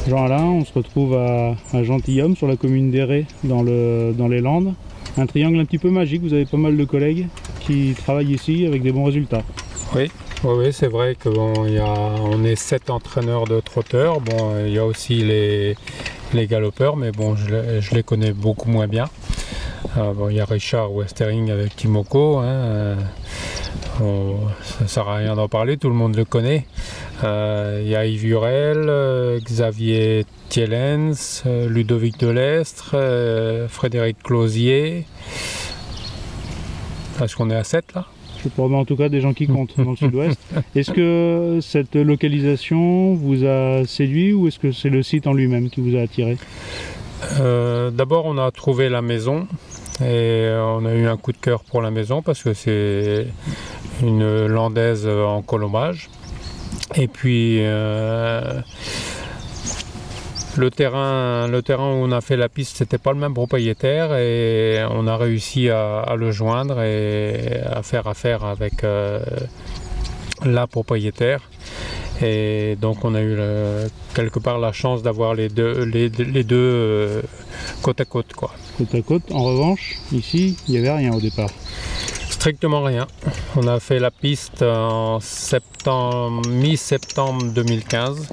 Jean-Alain, on se retrouve à Gentilhomme, sur la commune d'Héré, dans les Landes. Un triangle un petit peu magique, vous avez pas mal de collègues qui travaillent ici avec des bons résultats. Oui, c'est vrai qu'on est 7 entraîneurs de trotteurs. Bon, il y a aussi les galopeurs, mais bon, je les connais beaucoup moins bien. Bon, il y a Richard Westering avec Timoko. Ça ne sert à rien d'en parler, tout le monde le connaît. Il y a Yves Hurel, Xavier Thielens, Ludovic Delestre, Frédéric Closier. Est-ce qu'on est à 7 là? C'est pour moi en tout cas des gens qui comptent dans le sud-ouest. Est-ce que cette localisation vous a séduit ou est-ce que c'est le site en lui-même qui vous a attiré? D'abord on a trouvé la maison et on a eu un coup de cœur pour la maison parce que c'est une landaise en colombage. Et puis le terrain où on a fait la piste, c'était pas le même propriétaire et on a réussi à le joindre et à faire affaire avec la propriétaire. Et donc on a eu quelque part la chance d'avoir les deux côte à côte, quoi. Côte à côte. En revanche, ici, il n'y avait rien au départ. Strictement rien. On a fait la piste en mi-septembre 2015.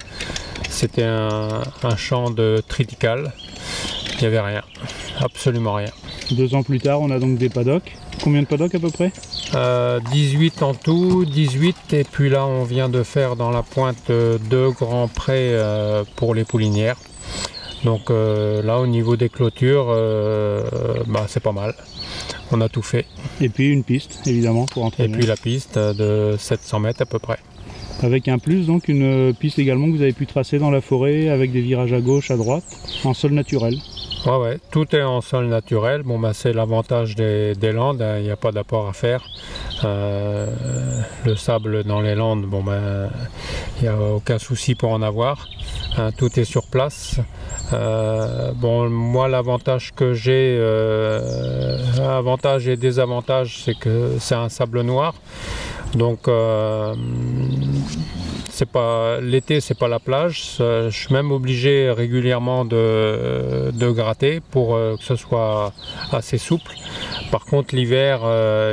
C'était un champ de triticale. Il n'y avait rien, absolument rien. 2 ans plus tard, on a donc des paddocks. Combien de paddocks à peu près? 18 en tout, 18, et puis là on vient de faire dans la pointe 2 grands prés pour les poulinières. Donc là au niveau des clôtures, c'est pas mal. On a tout fait. Et puis une piste évidemment pour entraîner. Et puis la piste de 700 mètres à peu près. Avec un plus, donc une piste également que vous avez pu tracer dans la forêt avec des virages à gauche, à droite, en sol naturel. Ouais, tout est en sol naturel. Bon, c'est l'avantage des Landes, il n'y a pas d'apport à faire. Le sable dans les Landes, il n'y a aucun souci pour en avoir. Tout est sur place. Moi, l'avantage que j'ai, avantage et désavantage, c'est que c'est un sable noir. Donc l'été c'est pas la plage, je suis même obligé régulièrement de gratter pour que ce soit assez souple. Par contre l'hiver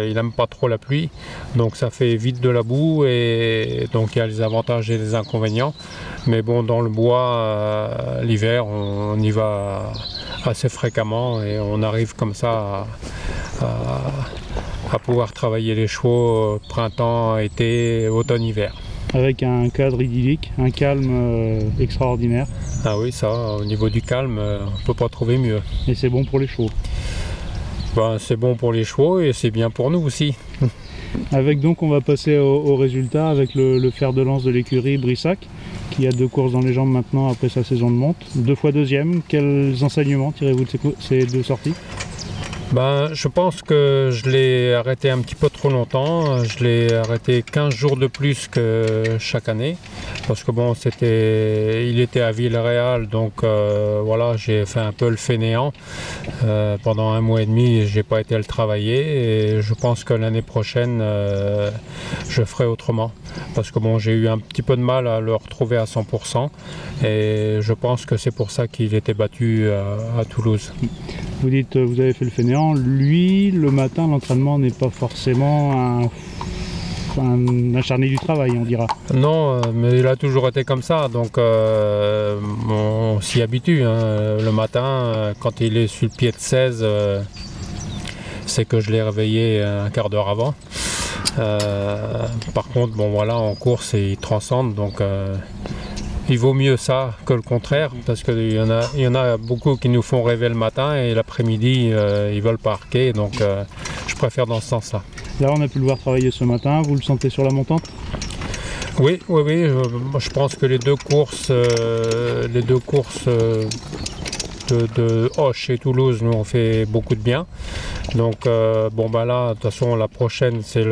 il n'aime pas trop la pluie, donc ça fait vite de la boue et donc il y a les avantages et les inconvénients. Mais bon, dans le bois l'hiver on y va assez fréquemment et on arrive comme ça à pouvoir travailler les chevaux printemps, été, automne, hiver. Avec un cadre idyllique, un calme extraordinaire. Ah oui, ça, au niveau du calme, on ne peut pas trouver mieux. Et c'est bon pour les chevaux. C'est bon pour les chevaux et c'est bien pour nous aussi. Avec donc, on va passer au résultat avec le fer de lance de l'écurie Brissac, qui a 2 courses dans les jambes maintenant après sa saison de monte. 2 fois deuxième, quels enseignements tirez-vous de ces 2 sorties? Je pense que je l'ai arrêté un petit peu trop longtemps. Je l'ai arrêté 15 jours de plus que chaque année. Parce que bon, il était à Villeréal, donc voilà, j'ai fait un peu le fainéant. Pendant 1 mois et demi, j'ai pas été à le travailler. Et je pense que l'année prochaine, je ferai autrement. Parce que bon, j'ai eu un petit peu de mal à le retrouver à 100%. Et je pense que c'est pour ça qu'il était battu à Toulouse. Vous dites vous avez fait le fainéant. Lui, le matin, l'entraînement n'est pas forcément un acharné du travail, on dira. Non, mais il a toujours été comme ça, donc on s'y habitue. Le matin, quand il est sur le pied de 16, c'est que je l'ai réveillé un quart d'heure avant. Par contre, en course, il transcende, donc il vaut mieux ça que le contraire, parce qu'il y en a beaucoup qui nous font rêver le matin et l'après-midi, ils veulent parquer, donc je préfère dans ce sens-là. Là, on a pu le voir travailler ce matin, vous le sentez sur la montante? Oui, je pense que les deux courses de Auch et Toulouse nous ont fait beaucoup de bien. Donc là, de toute façon, la prochaine, c'est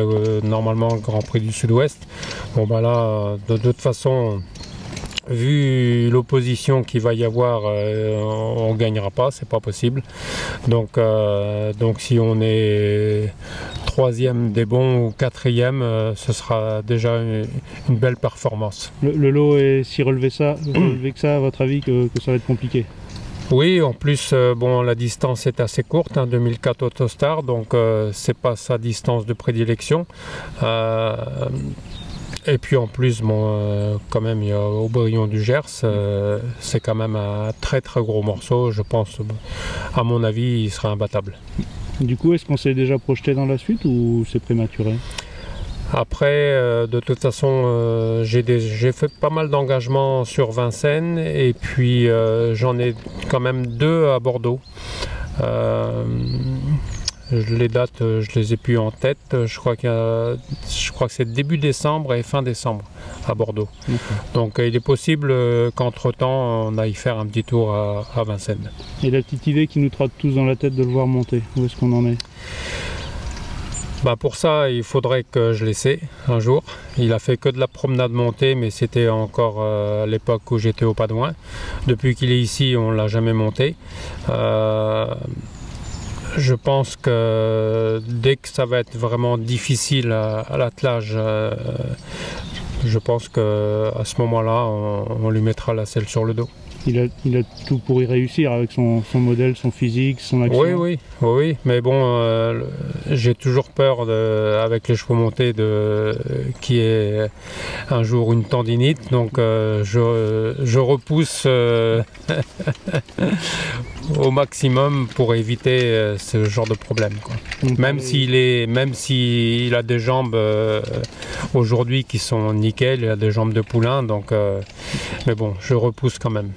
normalement le Grand Prix du Sud-Ouest. Là, de toute façon, vu l'opposition qu'il va y avoir, on ne gagnera pas, c'est pas possible. Donc si on est troisième des bons ou quatrième, ce sera déjà une belle performance. Le lot est si relevé que ça, à votre avis, que ça va être compliqué? Oui, en plus, bon, la distance est assez courte, 2004 Autostar, donc c'est pas sa distance de prédilection. Et puis en plus, bon, quand même, il y a Aubryon du Gers, c'est quand même un très très gros morceau. Je pense, à mon avis, il sera imbattable. Du coup, est-ce qu'on s'est déjà projeté dans la suite ou c'est prématuré? Après, de toute façon, j'ai fait pas mal d'engagements sur Vincennes et puis j'en ai quand même 2 à Bordeaux. Les dates, je les ai plus en tête. Je crois que c'est début décembre et fin décembre à Bordeaux. Donc il est possible qu'entre-temps, on aille faire un petit tour à Vincennes. Et la petite idée qui nous trotte tous dans la tête de le voir monter, où est-ce qu'on en est? Bah pour ça, il faudrait que je l'essaie un jour. Il a fait que de la promenade montée, mais c'était encore à l'époque où j'étais au Padouin. Depuis qu'il est ici, on ne l'a jamais monté. Je pense que dès que ça va être vraiment difficile à l'attelage, je pense qu'à ce moment-là, on lui mettra la selle sur le dos. Il a tout pour y réussir avec son modèle, son physique, son action. Oui, mais bon, j'ai toujours peur avec les chevaux montés qu'il y ait un jour une tendinite, donc je repousse au maximum pour éviter ce genre de problème, quoi. Même s'il a des jambes aujourd'hui qui sont nickel, il a des jambes de poulain, donc mais bon, je repousse quand même.